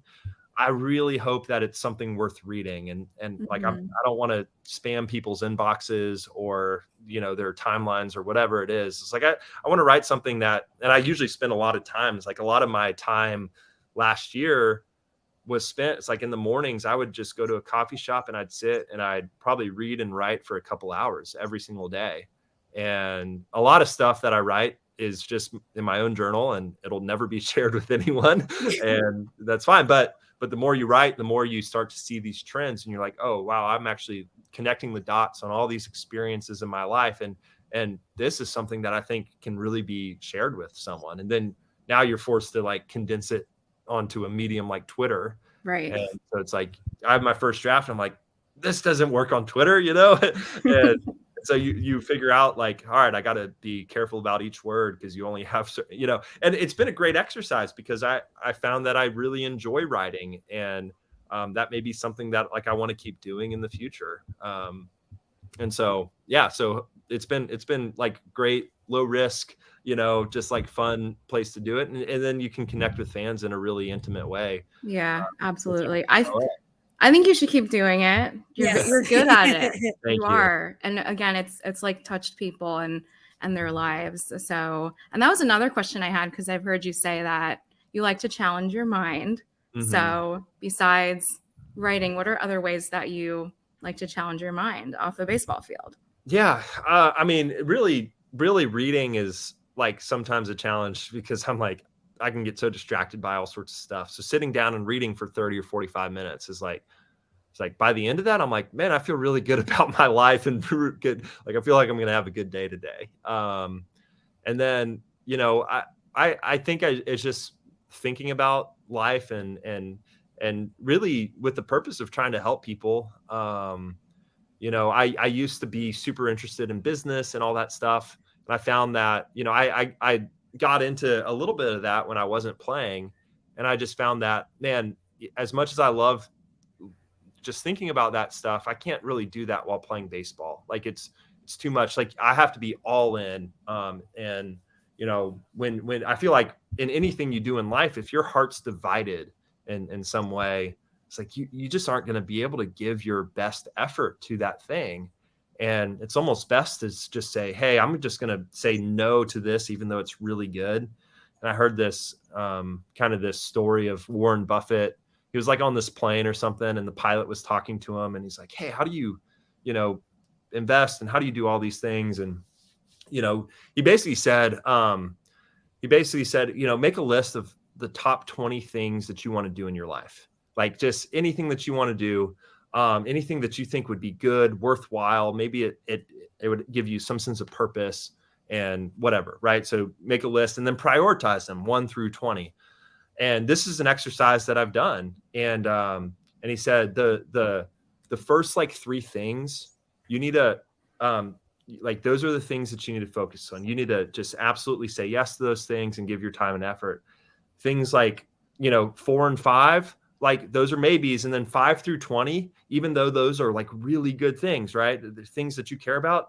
I really hope that it's something worth reading. And like I don't want to spam people's inboxes or their timelines or whatever it is. It's like I want to write something that, and I usually spend a lot of time. It's like a lot of my time last year was spent, it's like in the mornings I would just go to a coffee shop and I'd sit and I'd probably read and write for a couple hours every single day. And a lot of stuff that I write is just in my own journal, and it'll never be shared with anyone. And that's fine. But the more you write, the more you start to see these trends, and you're like, oh wow, I'm actually connecting the dots on all these experiences in my life. And this is something that I think can really be shared with someone. And then now you're forced to like condense it onto a medium like Twitter. Right. And so it's like, I have my first draft, and I'm like, this doesn't work on Twitter, and so you figure out like, all right, I got to be careful about each word, because you only have, and it's been a great exercise, because I found that I really enjoy writing, and that may be something that like I want to keep doing in the future. And so, yeah, so it's been like great, low risk, just like fun place to do it. And then you can connect with fans in a really intimate way. Yeah, absolutely. I think you should keep doing it. You're good at it. You are. And again, it's like touched people and their lives. So, and that was another question I had, because I've heard you say that you like to challenge your mind. So besides writing, what are other ways that you like to challenge your mind off the baseball field? Yeah. I mean, really reading is like sometimes a challenge, because I'm like, I can get so distracted by all sorts of stuff. So sitting down and reading for 30 or 45 minutes is like, it's like by the end of that, I'm like, man, I feel really good about my life, and good. Like, I feel like I'm going to have a good day today. And then, I think it's just thinking about life and really with the purpose of trying to help people. I used to be super interested in business and all that stuff. And I found that, I got into a little bit of that when I wasn't playing. And I just found that, man, as much as I love just thinking about that stuff, I can't really do that while playing baseball. Like it's too much. Like I have to be all in. And when I feel like in anything you do in life, if your heart's divided in some way, it's like you just aren't going to be able to give your best effort to that thing. And it's almost best to just say, hey, I'm just going to say no to this, even though it's really good. And I heard this kind of this story of Warren Buffett. He was like on this plane or something, and the pilot was talking to him, and he's like, hey, how do you, invest, and how do you do all these things? And, he basically said, make a list of the top 20 things that you want to do in your life. Like just anything that you want to do, anything that you think would be good, worthwhile. Maybe it would give you some sense of purpose and whatever, right? So make a list and then prioritize them 1 through 20. And this is an exercise that I've done. And he said the the first like 3 things you need to, like, those are the things that you need to focus on. You need to just absolutely say yes to those things and give your time and effort. Things like, 4 and 5, like those are maybes. And then 5 through 20, even though those are like really good things, right? The things that you care about,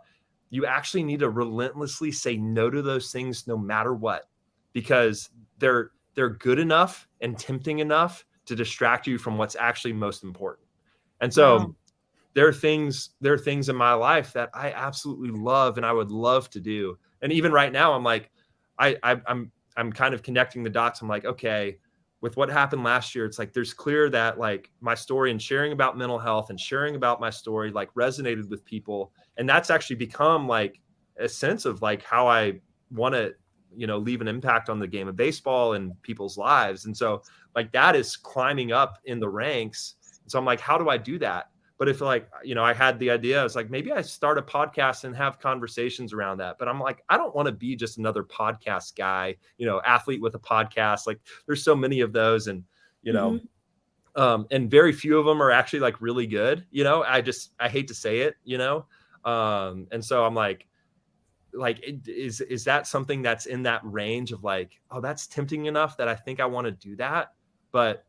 you actually need to relentlessly say no to those things no matter what, because they're good enough and tempting enough to distract you from what's actually most important. And so there are things in my life that I absolutely love and I would love to do. And even right now, I'm like, I'm kind of connecting the dots. I'm like, okay, with what happened last year, it's like, there's clear that like my story and sharing about mental health and sharing about my story, like resonated with people. And that's actually become like a sense of like how I want to, leave an impact on the game of baseball and people's lives. And so like that is climbing up in the ranks. So I'm like, how do I do that? But if like, I had the idea, I was like, maybe I start a podcast and have conversations around that. But I'm like, I don't want to be just another podcast guy, athlete with a podcast. Like there's so many of those, and, and very few of them are actually like really good. I hate to say it, and so I'm like, is that something that's in that range of like, oh, that's tempting enough that I think I want to do that, but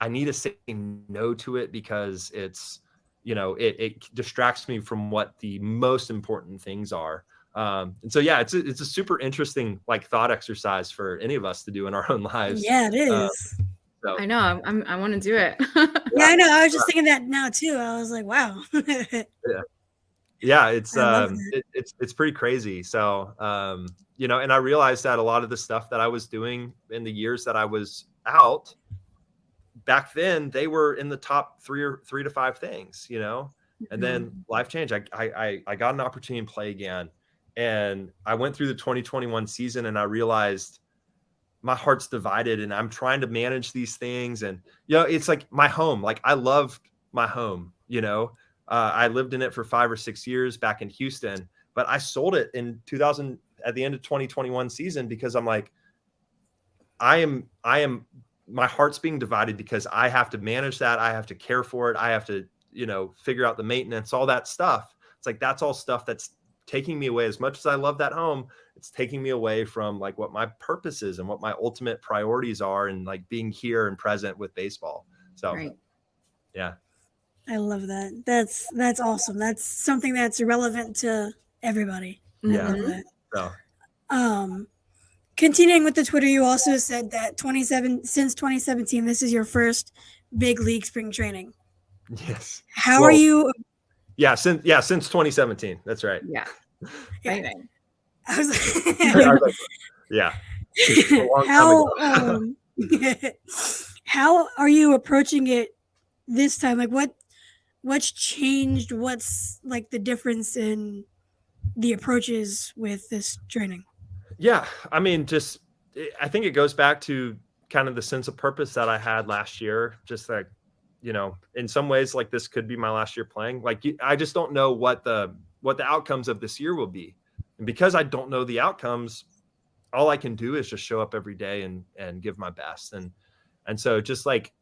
I need to say no to it because it's, it distracts me from what the most important things are. And so, yeah, it's a super interesting like thought exercise for any of us to do in our own lives. Yeah, it is. So. I know. I want to do it. Yeah, I know. I was just thinking that now too. I was like, wow. Yeah, it's pretty crazy. So, and I realized that a lot of the stuff that I was doing in the years that I was out back then, they were in the top 3 to 5 things, and then life changed. I got an opportunity to play again, and I went through the 2021 season, and I realized my heart's divided, and I'm trying to manage these things. And, it's like my home. Like I loved my home, I lived in it for 5 or 6 years back in Houston, but I sold it in at the end of 2021 season, because I'm like, I am my heart's being divided because I have to manage that. I have to care for it. I have to, figure out the maintenance, all that stuff. It's like, that's all stuff that's taking me away. As much as I love that home, it's taking me away from like what my purpose is and what my ultimate priorities are, and like being here and present with baseball. So, yeah. I love that. That's awesome. That's something that's relevant to everybody. Yeah. So, continuing with the Twitter, you also said that since 2017, this is your first big league spring training. Yes. How are you? Yeah, since 2017. That's right. Yeah. Yeah. I was yeah. How are you approaching it this time? Like what's changed? What's like the difference in the approaches with this training? Yeah, I mean, I think it goes back to kind of the sense of purpose that I had last year. Just like, in some ways, like this could be my last year playing. Like, I just don't know what the outcomes of this year will be. And because I don't know the outcomes, all I can do is just show up every day and give my best. And so just like,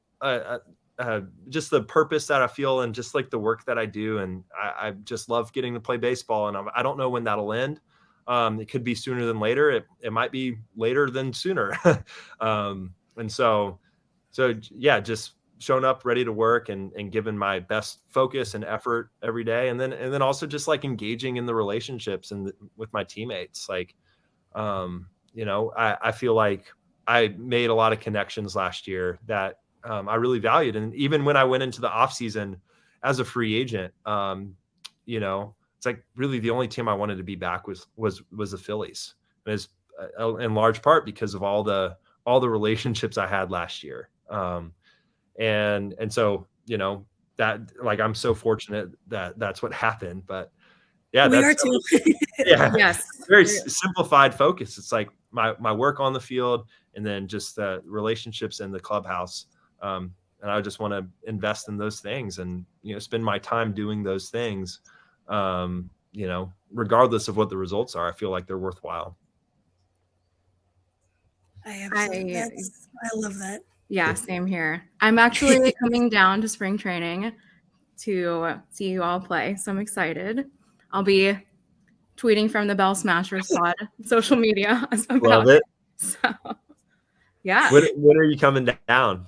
just the purpose that I feel, and just like the work that I do. And I just love getting to play baseball, and I don't know when that'll end. It could be sooner than later. It might be later than sooner. And so yeah, just showing up ready to work and giving my best focus and effort every day. And then also just like engaging in the relationships and with my teammates. Like, I feel like I made a lot of connections last year that I really valued. And even when I went into the off season as a free agent, it's like really the only team I wanted to be back was the Phillies. And it's in large part because of all the relationships I had last year. And so, that like, I'm so fortunate that that's what happened. But yeah, we are too. Yeah. Yes. Very simplified focus. It's like my work on the field, and then just the relationships in the clubhouse. And I just want to invest in those things and, spend my time doing those things. Regardless of what the results are, I feel like they're worthwhile. I love that. Yeah, same here. I'm actually coming down to spring training to see you all play. So I'm excited. I'll be tweeting from the Bell Smashers pod social media about Love it. So yeah. When are you coming down?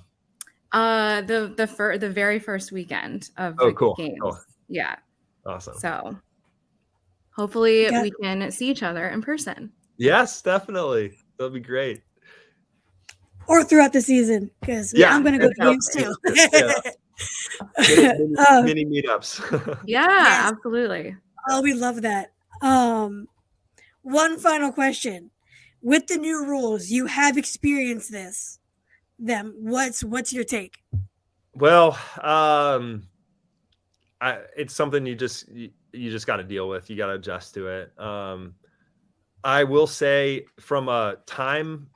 The very first weekend of the games. Cool. Yeah. Awesome. So hopefully we can see each other in person. Yes, definitely. That'll be great. Or throughout the season, because I'm going to go to games too. Mini meetups. Yeah, yes. Absolutely. Oh, we love that. One final question. With the new rules, you have experienced them. What's your take? Well, it's something you just got to deal with. You got to adjust to it. I will say, from a time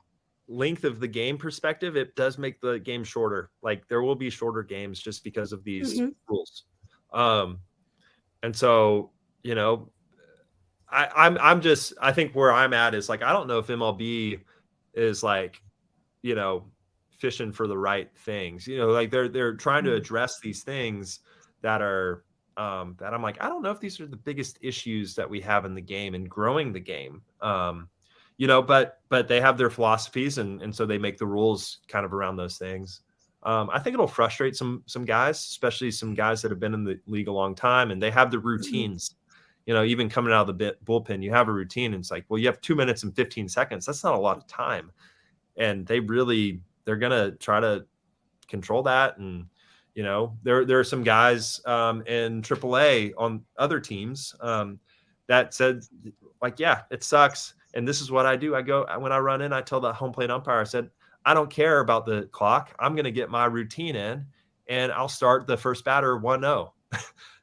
length of the game perspective, it does make the game shorter. Like, there will be shorter games just because of these rules. And so, I think where I'm at is like, I don't know if MLB is like, fishing for the right things, like they're trying to address these things that are, that I'm like, I don't know if these are the biggest issues that we have in the game and growing the game. But they have their philosophies, and so they make the rules kind of around those things. I think it'll frustrate some guys, especially some guys that have been in the league a long time, and they have the routines. Even coming out of the bullpen, you have a routine, and it's like, well, you have 2 minutes and 15 seconds. That's not a lot of time, and they're gonna try to control that. And there are some guys in AAA on other teams that said, like, yeah, it sucks. And this is what I do. When I run in, I tell the home plate umpire, I said, I don't care about the clock. I'm going to get my routine in, and I'll start the first batter 1-0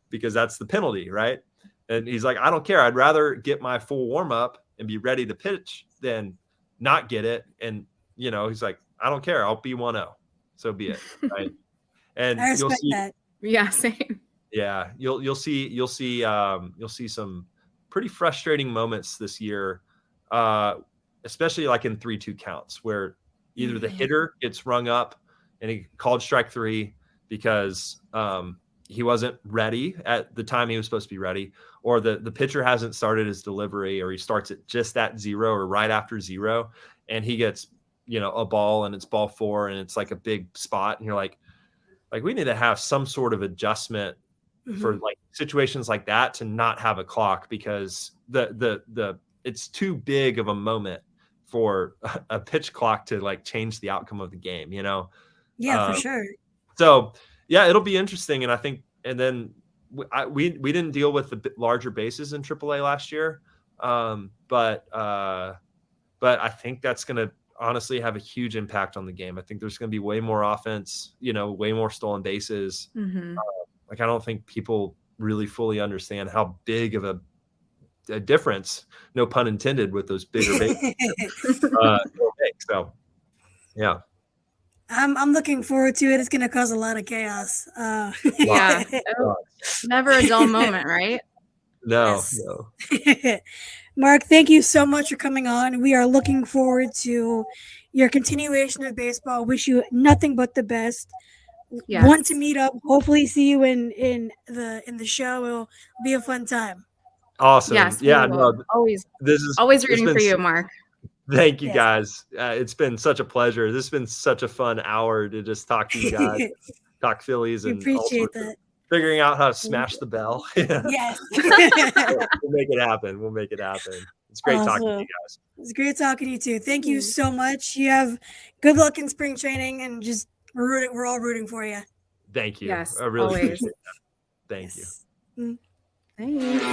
because that's the penalty, right? And he's like, I don't care. I'd rather get my full warm up and be ready to pitch than not get it. And, he's like, I don't care. I'll be 1-0. So be it. Right. And I respect that. Yeah, same. Yeah. You'll see some pretty frustrating moments this year. Especially like in 3-2 counts where either the hitter gets rung up and he called strike 3 because he wasn't ready at the time he was supposed to be ready, or the pitcher hasn't started his delivery, or he starts at just at 0 or right after 0, and he gets a ball and it's ball 4 and it's like a big spot, and you're like we need to have some sort of adjustment for like situations like that, to not have a clock, because the it's too big of a moment for a pitch clock to like change the outcome of the game, Yeah, for sure. So yeah, it'll be interesting. And I think, and then we didn't deal with the larger bases in AAA last year. But I think that's going to honestly have a huge impact on the game. I think there's going to be way more offense, way more stolen bases. Like, I don't think people really fully understand how big of a difference, no pun intended, with those bigger bases. So yeah, I'm looking forward to it. It's going to cause a lot of chaos. Yeah, never a dull moment, right? No. Mark, thank you so much for coming on. We are looking forward to your continuation of baseball. Wish you nothing but the best. Yes. Want to meet up. Hopefully see you in the show. It'll be a fun time. Awesome. Yes, yeah, no, always rooting for you, Mark. Thank you, guys. It's been such a pleasure. This has been such a fun hour to just talk to you guys, talk Phillies, and appreciate that. Figuring out how to smash the bell. Yes. We'll make it happen. It's great talking to you guys. It's great talking to you too. Thank you so much. You have good luck in spring training, and just we're all rooting for you. Thank you. Yes, I really always. appreciate that. Thank you. Thanks.